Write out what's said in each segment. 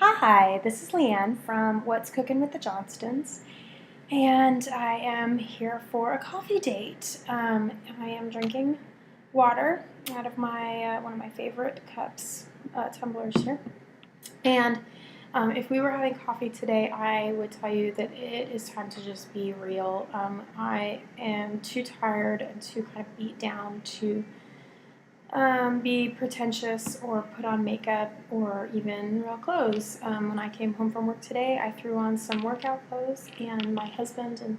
Hi, this is Leanne from What's Cooking with the Johnstons, and I am here for a coffee date. I am drinking water out of my one of my favorite cups, tumblers here. And if we were having coffee today, I would tell you that it is time to just be real. I am too tired and too kind of beat down to be pretentious or put on makeup or even real clothes. When I came home from work today, I threw on some workout clothes, and my husband and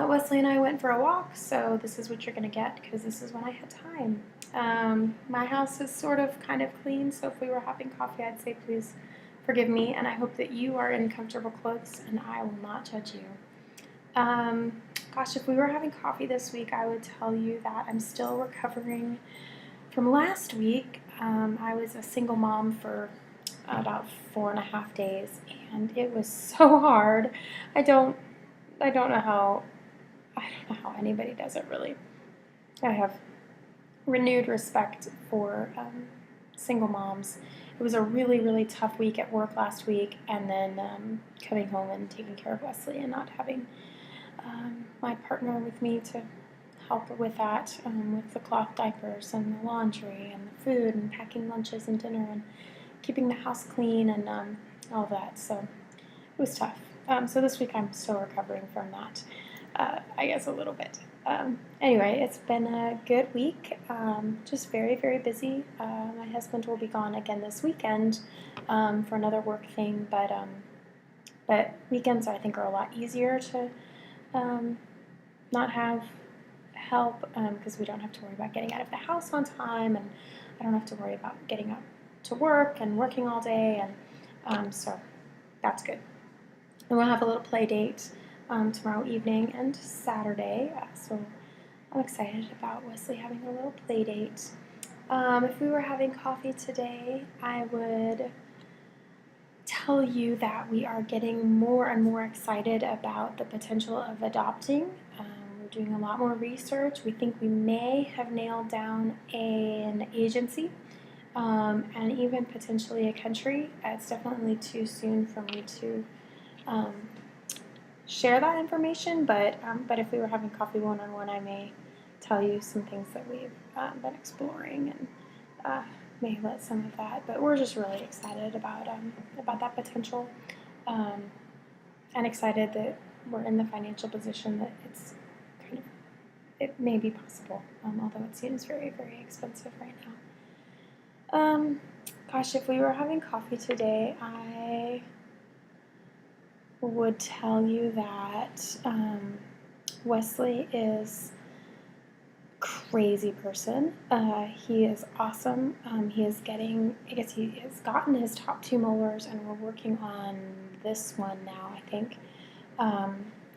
Wesley and I went for a walk. So this is what you're going to get because this is when I had time. My house is sort of kind of clean, so if we were having coffee, I'd say please forgive me, and I hope that you are in comfortable clothes and I will not judge you. Gosh, if we were having coffee this week, I would tell you that I'm still recovering from last week. I was a single mom for about 4.5 days, and it was so hard. I don't, I don't know how anybody does it really. I have renewed respect for single moms. It was a really, really tough week at work last week, and then coming home and taking care of Wesley and not having my partner with me to help with that, with the cloth diapers and the laundry and the food and packing lunches and dinner and keeping the house clean and all that. So it was tough. So this week I'm still recovering from that, I guess a little bit. Anyway, it's been a good week. Just very, very busy. My husband will be gone again this weekend for another work thing, but weekends I think are a lot easier to not have help because we don't have to worry about getting out of the house on time, and I don't have to worry about getting up to work and working all day, and so that's good. And we'll have a little play date tomorrow evening and Saturday, so I'm excited about Wesley having a little play date. If we were having coffee today, I would tell you that we are getting more and more excited about the potential of adopting. We're doing a lot more research. We think we may have nailed down an agency and even potentially a country. It's definitely too soon for me to share that information, but if we were having coffee one-on-one, I may tell you some things that we've been exploring and may let some of that. But we're just really excited about that potential, and excited that we're in the financial position that it may be possible, although it seems very, very expensive right now. Gosh, if we were having coffee today, I would tell you that Wesley is a crazy person. He is awesome. He has gotten his top 2 molars, and we're working on this one now, I think.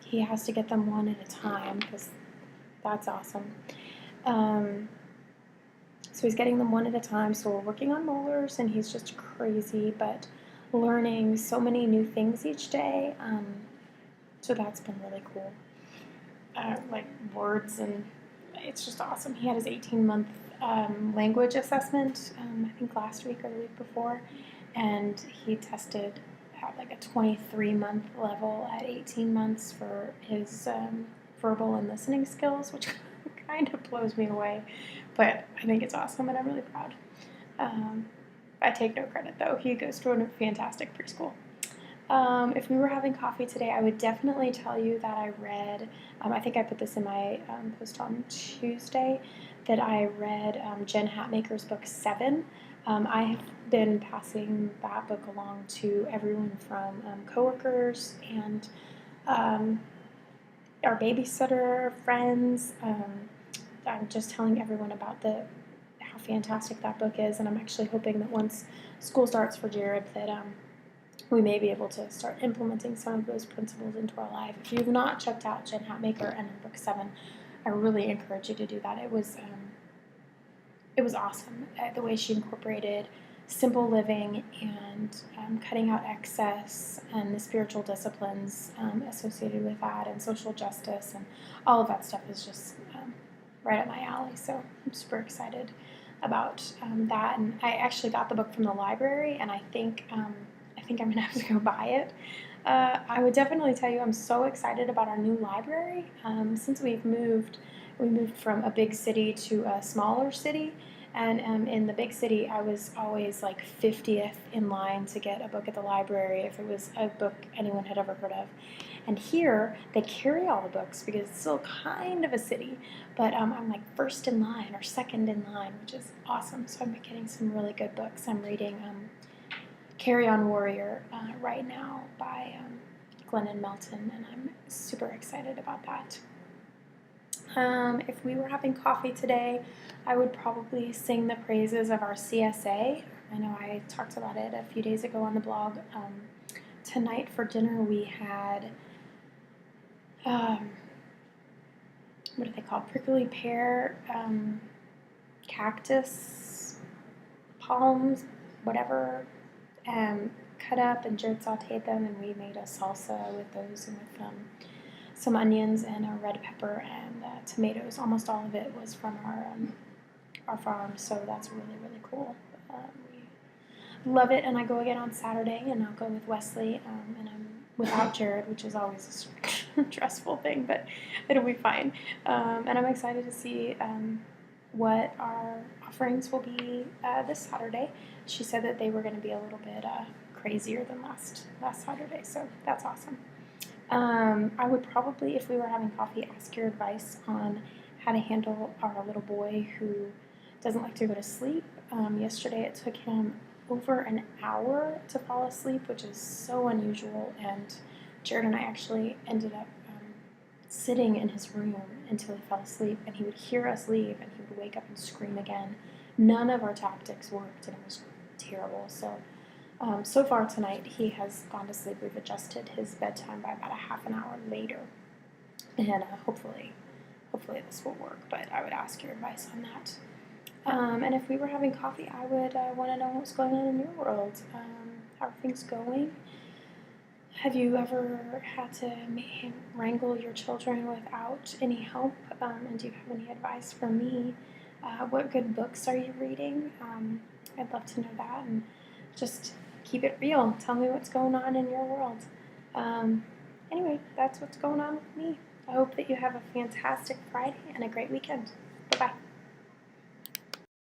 He has to get them one at a time because that's awesome. So he's getting them one at a time, so we're working on molars, and he's just crazy, but learning so many new things each day. So that's been really cool. Like words, and it's just awesome. He had his 18-month language assessment, I think last week or the week before, and he tested at like a 23-month level at 18 months for his verbal and listening skills, which kind of blows me away, but I think it's awesome, and I'm really proud. I take no credit, though. He goes to a fantastic preschool. If we were having coffee today, I would definitely tell you that I read, I think I put this in my post on Tuesday, that I read Jen Hatmaker's book 7. I have been passing that book along to everyone from coworkers and our babysitter friends. I'm just telling everyone about how fantastic that book is, and I'm actually hoping that once school starts for Jared that we may be able to start implementing some of those principles into our life. If you have not checked out Jen Hatmaker and her book 7, I really encourage you to do that. It was awesome, the way she incorporated simple living and cutting out excess and the spiritual disciplines associated with that, and social justice, and all of that stuff is just right up my alley. So I'm super excited about that. And I actually got the book from the library, and I think think I'm gonna have to go buy it. I would definitely tell you I'm so excited about our new library. Since we moved from a big city to a smaller city, and in the big city, I was always like 50th in line to get a book at the library if it was a book anyone had ever heard of. And here, they carry all the books because it's still kind of a city, but I'm like first in line or second in line, which is awesome. So I'm getting some really good books. I'm reading Carry On Warrior right now by Glennon Melton, and I'm super excited about that. If we were having coffee today, I would probably sing the praises of our CSA. I know I talked about it a few days ago on the blog. Tonight for dinner we had, what are they called? Prickly pear, cactus, palms, whatever, cut up, and Jared sauteed them, and we made a salsa with those and with some onions and a red pepper and tomatoes. Almost all of it was from our farm, so that's really, really cool. We love it, and I go again on Saturday, and I'll go with Wesley, and I'm without Jared, which is always a stressful thing, but it'll be fine. And I'm excited to see what our offerings will be this Saturday. She said that they were going to be a little bit crazier than last Saturday, so that's awesome. I would probably, if we were having coffee, ask your advice on how to handle our little boy who doesn't like to go to sleep. Yesterday it took him over an hour to fall asleep, which is so unusual, and Jared and I actually ended up sitting in his room until he fell asleep, and he would hear us leave and he would wake up and scream again. None of our tactics worked, and it was terrible. So far tonight he has gone to sleep. We've adjusted his bedtime by about a half an hour later, and hopefully this will work, but I would ask your advice on that. And if we were having coffee, I would want to know what's going on in your world. How are things going? Have you ever had to wrangle your children without any help? And do you have any advice for me? What good books are you reading? I'd love to know that, and just keep it real. Tell me what's going on in your world. Anyway, that's what's going on with me. I hope that you have a fantastic Friday and a great weekend. Bye-bye.